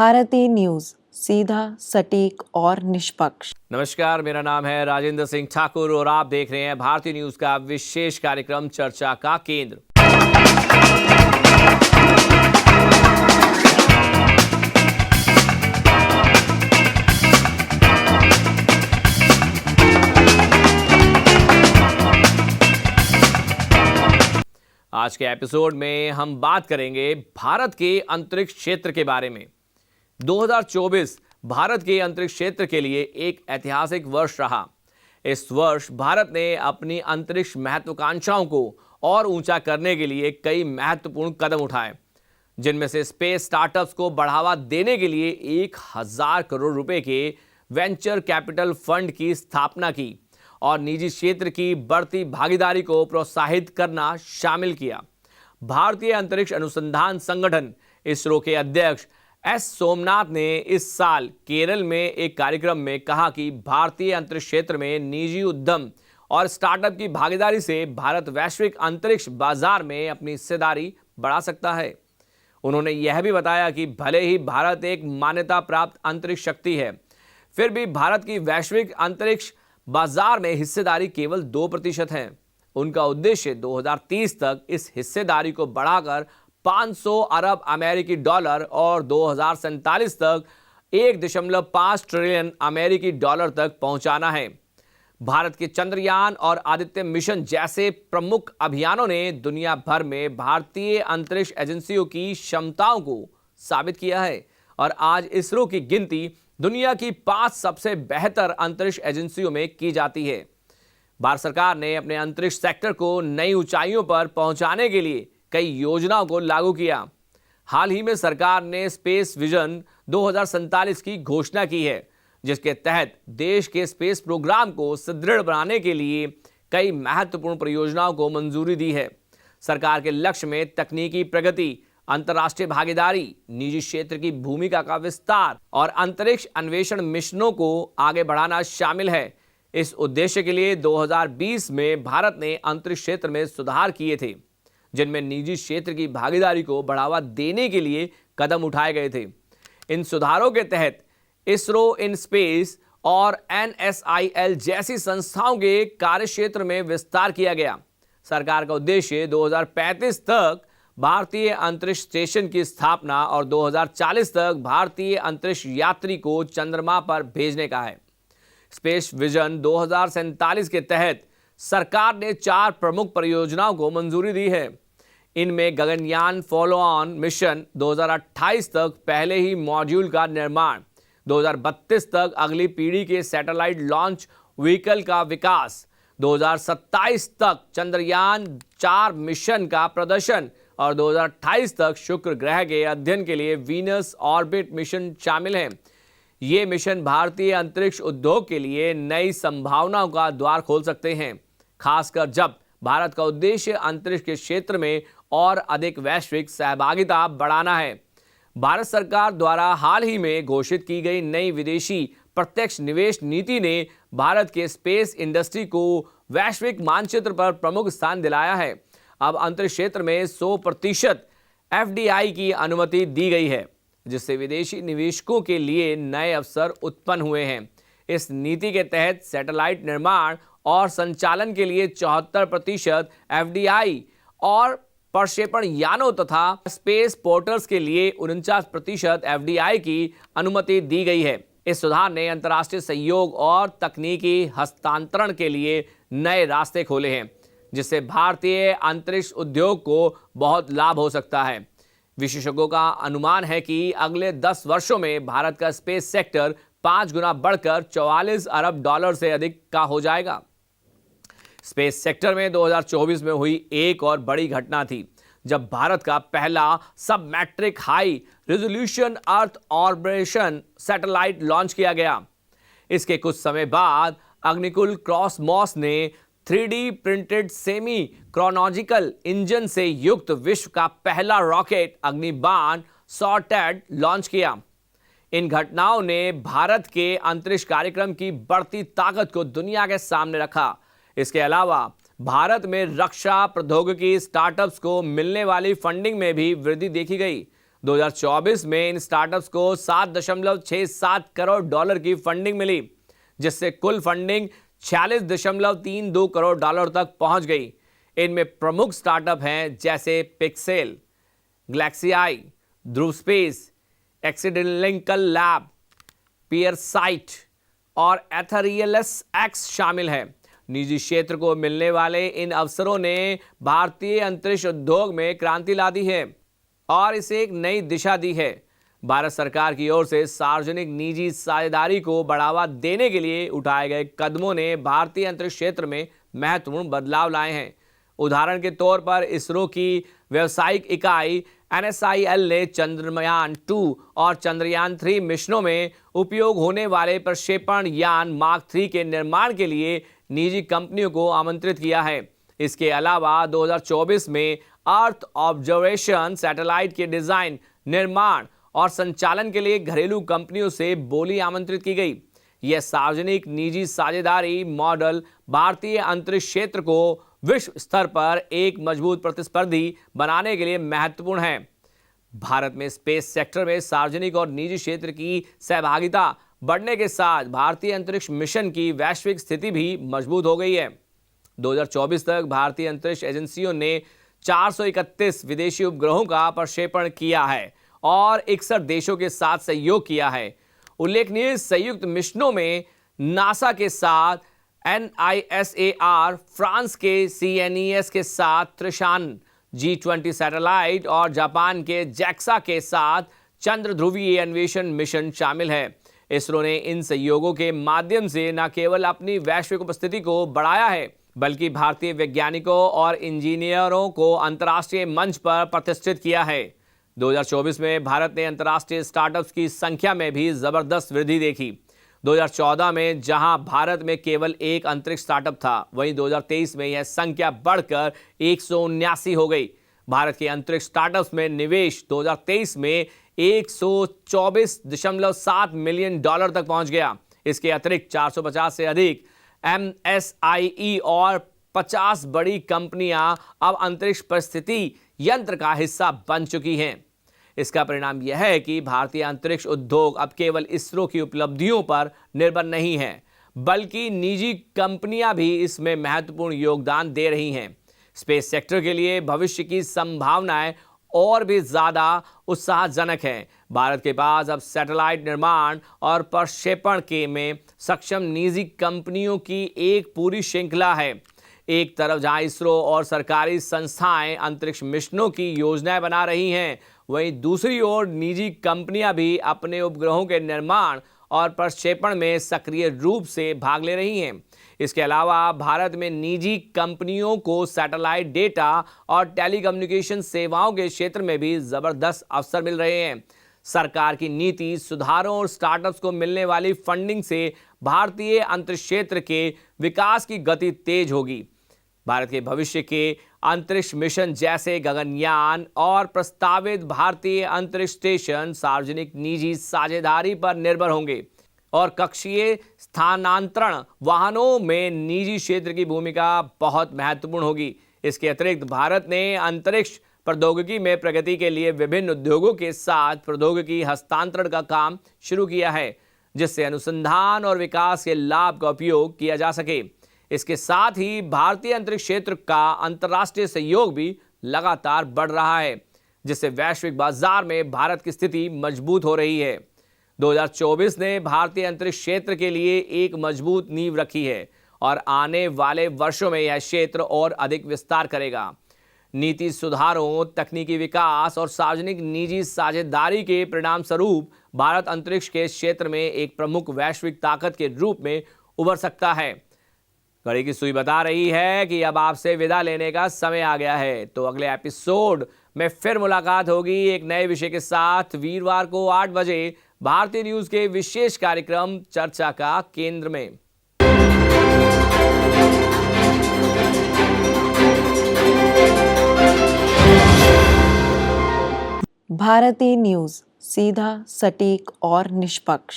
Bharti news, सीधा, सटीक और निष्पक्ष। नमस्कार, मेरा नाम है राजेंद्र सिंह ठाकुर और आप देख रहे हैं भारती न्यूज का विशेष कार्यक्रम चर्चा का केंद्र। आज के एपिसोड में हम बात करेंगे भारत के अंतरिक्ष क्षेत्र के बारे में। 2024 भारत के अंतरिक्ष क्षेत्र के लिए एक ऐतिहासिक वर्ष रहा। इस वर्ष भारत ने अपनी अंतरिक्ष महत्वाकांक्षाओं को और ऊंचा करने के लिए कई महत्वपूर्ण कदम उठाए, जिनमें से स्पेस स्टार्टअप्स को बढ़ावा देने के लिए 1000 करोड़ रुपए के वेंचर कैपिटल फंड की स्थापना की और निजी क्षेत्र की बढ़ती भागीदारी को प्रोत्साहित करना शामिल किया। भारतीय अंतरिक्ष अनुसंधान संगठन इसरो के अध्यक्ष एस सोमनाथ ने इस साल केरल में एक कार्यक्रम में कहा कि भारतीय अंतरिक्ष क्षेत्र में निजी उद्यम और स्टार्टअप की भागीदारी से भारत वैश्विक अंतरिक्ष बाजार में अपनी हिस्सेदारी बढ़ा सकता है। उन्होंने यह भी बताया कि भले ही भारत एक मान्यता प्राप्त अंतरिक्ष शक्ति है, फिर भी भारत की वैश्विक अंतरिक्ष बाजार में हिस्सेदारी केवल 2% है। उनका उद्देश्य 2030 तक इस हिस्सेदारी को बढ़ाकर 500 अरब अमेरिकी डॉलर और 2047 तक 1.5 ट्रिलियन अमेरिकी डॉलर तक पहुंचाना है। भारत के चंद्रयान और आदित्य मिशन जैसे प्रमुख अभियानों ने दुनिया भर में भारतीय अंतरिक्ष एजेंसियों की क्षमताओं को साबित किया है और आज इसरो की गिनती दुनिया की 5 सबसे बेहतर अंतरिक्ष एजेंसियों में की जाती है। भारत सरकार ने अपने अंतरिक्ष सेक्टर को नई ऊंचाइयों पर पहुंचाने के लिए कई योजनाओं को लागू किया। हाल ही में सरकार ने स्पेस विजन 2047 की घोषणा की है, जिसके तहत देश के स्पेस प्रोग्राम को सुदृढ़ बनाने के लिए कई महत्वपूर्ण परियोजनाओं को मंजूरी दी है। सरकार के लक्ष्य में तकनीकी प्रगति, अंतर्राष्ट्रीय भागीदारी, निजी क्षेत्र की भूमिका का विस्तार और अंतरिक्ष अन्वेषण मिशनों को आगे बढ़ाना शामिल है। इस उद्देश्य के लिए 2020 में भारत ने अंतरिक्ष क्षेत्र में सुधार किए थे, जिनमें निजी क्षेत्र की भागीदारी को बढ़ावा देने के लिए कदम उठाए गए थे। इन सुधारों के तहत इसरो इन स्पेस और NSIL जैसी संस्थाओं के कार्यक्षेत्र में विस्तार किया गया। सरकार का उद्देश्य 2035 तक भारतीय अंतरिक्ष स्टेशन की स्थापना और 2040 तक भारतीय अंतरिक्ष यात्री को चंद्रमा पर भेजने का है। स्पेस विजन 2047 के तहत सरकार ने 4 प्रमुख परियोजनाओं को मंजूरी दी है। इनमें गगनयान फॉलो ऑन मिशन 2028 तक पहले ही मॉड्यूल का निर्माण, 2032 तक अगली पीढ़ी के सैटेलाइट लॉन्च व्हीकल का विकास, 2027 तक चंद्रयान 4 मिशन का प्रदर्शन और 2028 तक शुक्र ग्रह के अध्ययन के लिए वीनस ऑर्बिट मिशन शामिल हैं। ये मिशन भारतीय अंतरिक्ष उद्योग के लिए नई संभावनाओं का द्वार खोल सकते हैं, खासकर जब भारत का उद्देश्य अंतरिक्ष के क्षेत्र में और अधिक वैश्विक सहभागिता बढ़ाना है। भारत सरकार द्वारा हाल ही में घोषित की गई नई विदेशी प्रत्यक्ष निवेश नीति ने भारत के स्पेस इंडस्ट्री को वैश्विक मानचित्र पर प्रमुख स्थान दिलाया है। अब अंतरिक्ष क्षेत्र में 100% FDI की अनुमति दी गई है, जिससे विदेशी निवेशकों के लिए नए अवसर उत्पन्न हुए हैं। इस नीति के तहत सैटेलाइट निर्माण और संचालन के लिए 74% FDI और प्रक्षेपण यानों तथा स्पेस पोर्टल्स के लिए 49% FDI की अनुमति दी गई है। इस सुधार ने अंतर्राष्ट्रीय सहयोग और तकनीकी हस्तांतरण के लिए नए रास्ते खोले हैं, जिससे भारतीय अंतरिक्ष उद्योग को बहुत लाभ हो सकता है। विशेषज्ञों का अनुमान है कि अगले 10 वर्षों में भारत का स्पेस सेक्टर 5 गुना बढ़कर 44 अरब डॉलर से अधिक का हो जाएगा। स्पेस सेक्टर में 2024 में हुई एक और बड़ी घटना थी, जब भारत का पहला सबमैट्रिक हाई रेजोल्यूशन अर्थ ऑर्बिटेशन सैटेलाइट लॉन्च किया गया। इसके कुछ समय बाद अग्निकुल क्रॉसमॉस ने 3D printed semi chronological engine से युक्त विश्व का पहला रॉकेट अग्निबाण सॉर्टेड लॉन्च किया। इन घटनाओं ने भारत के अंतरिक्ष कार्यक्रम की बढ़ती ताकत को दुनिया के सामने रखा। इसके अलावा भारत में रक्षा प्रौद्योगिकी स्टार्टअप्स को मिलने वाली फंडिंग में भी वृद्धि देखी गई। 2024 में इन स्टार्टअप्स को 7.67 करोड़ डॉलर की फंडिंग मिली, जिससे कुल फंडिंग 46.32 करोड़ डॉलर तक पहुंच गई। इनमें प्रमुख स्टार्टअप हैं जैसे पिक्सेल, गैलेक्सी आई, ध्रुव स्पेस, एक्सीडेंटल लैब, पियरसाइट और एथरियलस एक्स शामिल है। निजी क्षेत्र को मिलने वाले इन अवसरों ने भारतीय अंतरिक्ष उद्योग में क्रांति ला दी है और इसे एक नई दिशा दी है। भारत सरकार की ओर से सार्वजनिक निजी साझेदारी को बढ़ावा देने के लिए उठाए गए कदमों ने भारतीय अंतरिक्ष क्षेत्र में महत्वपूर्ण बदलाव लाए हैं। उदाहरण के तौर पर इसरो की व्यावसायिक इकाई NSIL ने चंद्रयान 2 और चंद्रयान 3 मिशनों में उपयोग होने वाले प्रक्षेपण यान मार्क 3 के निर्माण के लिए निजी कंपनियों को आमंत्रित किया है। इसके अलावा 2024 में अर्थ ऑब्जर्वेशन सैटेलाइट के डिजाइन, निर्माण और संचालन के लिए घरेलू कंपनियों से बोली आमंत्रित की गई। यह सार्वजनिक निजी साझेदारी मॉडल भारतीय अंतरिक्ष क्षेत्र को विश्व स्तर पर एक मजबूत प्रतिस्पर्धी बनाने के लिए महत्वपूर्ण है। भारत में स्पेस सेक्टर में सार्वजनिक और निजी क्षेत्र की सहभागिता बढ़ने के साथ भारतीय अंतरिक्ष मिशन की वैश्विक स्थिति भी मजबूत हो गई है। 2024 तक भारतीय अंतरिक्ष एजेंसियों ने 431 विदेशी उपग्रहों का प्रक्षेपण किया है और 61 देशों के साथ सहयोग किया है। उल्लेखनीय संयुक्त मिशनों में नासा के साथ NISAR, फ्रांस के CNES के साथ त्रिशान G20 सैटेलाइट और जापान के JAXA के साथ चंद्र ध्रुवीय अन्वेषण मिशन शामिल है। इसरो ने इन सहयोगों के माध्यम से न केवल अपनी वैश्विक उपस्थिति को बढ़ाया है, बल्कि भारतीय वैज्ञानिकों और इंजीनियरों को अंतर्राष्ट्रीय मंच पर प्रतिष्ठित किया है। 2024 में भारत ने अंतर्राष्ट्रीय स्टार्टअप्स की संख्या में भी जबरदस्त वृद्धि देखी। 2014 में जहां भारत में केवल एक अंतरिक्ष स्टार्टअप था, वहीं 2023 में यह संख्या बढ़कर 179 हो गई। भारत के अंतरिक्ष स्टार्टअप्स में निवेश 2023 में 124.7 मिलियन डॉलर तक पहुंच गया। इसके अतिरिक्त 450 से अधिक MSIE और 50 बड़ी कंपनियां अब अंतरिक्ष परिस्थिति यंत्र का हिस्सा बन चुकी हैं। इसका परिणाम यह है कि भारतीय अंतरिक्ष उद्योग अब केवल इसरो की उपलब्धियों पर निर्भर नहीं है, बल्कि निजी कंपनियां भी इसमें महत्वपूर्ण योगदान दे रही हैं। स्पेस सेक्टर के लिए भविष्य की संभावनाएं और भी ज्यादा उत्साहजनक हैं। भारत के पास अब सैटेलाइट निर्माण और प्रक्षेपण के में सक्षम निजी कंपनियों की एक पूरी श्रृंखला है। एक तरफ जहां इसरो और सरकारी संस्थाएं अंतरिक्ष मिशनों की योजनाएं बना रही हैं, वहीं दूसरी ओर निजी कंपनियां भी अपने उपग्रहों के निर्माण और प्रक्षेपण में सक्रिय रूप से भाग ले रही हैं। इसके अलावा भारत में निजी कंपनियों को सैटेलाइट डेटा और टेलीकम्युनिकेशन सेवाओं के क्षेत्र में भी जबरदस्त अवसर मिल रहे हैं। सरकार की नीति सुधारों और स्टार्टअप्स को मिलने वाली फंडिंग से भारतीय अंतरिक्ष क्षेत्र के विकास की गति तेज होगी। भारत के भविष्य के अंतरिक्ष मिशन जैसे गगनयान और प्रस्तावित भारतीय अंतरिक्ष स्टेशन सार्वजनिक निजी साझेदारी पर निर्भर होंगे और कक्षीय स्थानांतरण वाहनों में निजी क्षेत्र की भूमिका बहुत महत्वपूर्ण होगी। इसके अतिरिक्त भारत ने अंतरिक्ष प्रौद्योगिकी में प्रगति के लिए विभिन्न उद्योगों के साथ प्रौद्योगिकी हस्तांतरण का काम शुरू किया है, जिससे अनुसंधान और विकास के लाभ का उपयोग किया जा सके। इसके साथ ही भारतीय अंतरिक्ष क्षेत्र का अंतर्राष्ट्रीय सहयोग भी लगातार बढ़ रहा है, जिससे वैश्विक बाजार में भारत की स्थिति मजबूत हो रही है। 2024 ने भारतीय अंतरिक्ष क्षेत्र के लिए एक मजबूत नींव रखी है और आने वाले वर्षों में यह क्षेत्र और अधिक विस्तार करेगा। नीति सुधारों, तकनीकी विकास और सार्वजनिक निजी साझेदारी के परिणाम स्वरूप भारत अंतरिक्ष के क्षेत्र में एक प्रमुख वैश्विक ताकत के रूप में उभर सकता है। घड़ी की सुई बता रही है कि अब आपसे विदा लेने का समय आ गया है, तो अगले एपिसोड में फिर मुलाकात होगी एक नए विषय के साथ वीरवार को 8 बजे भारतीय न्यूज के विशेष कार्यक्रम चर्चा का केंद्र में। भारतीय न्यूज, सीधा, सटीक और निष्पक्ष।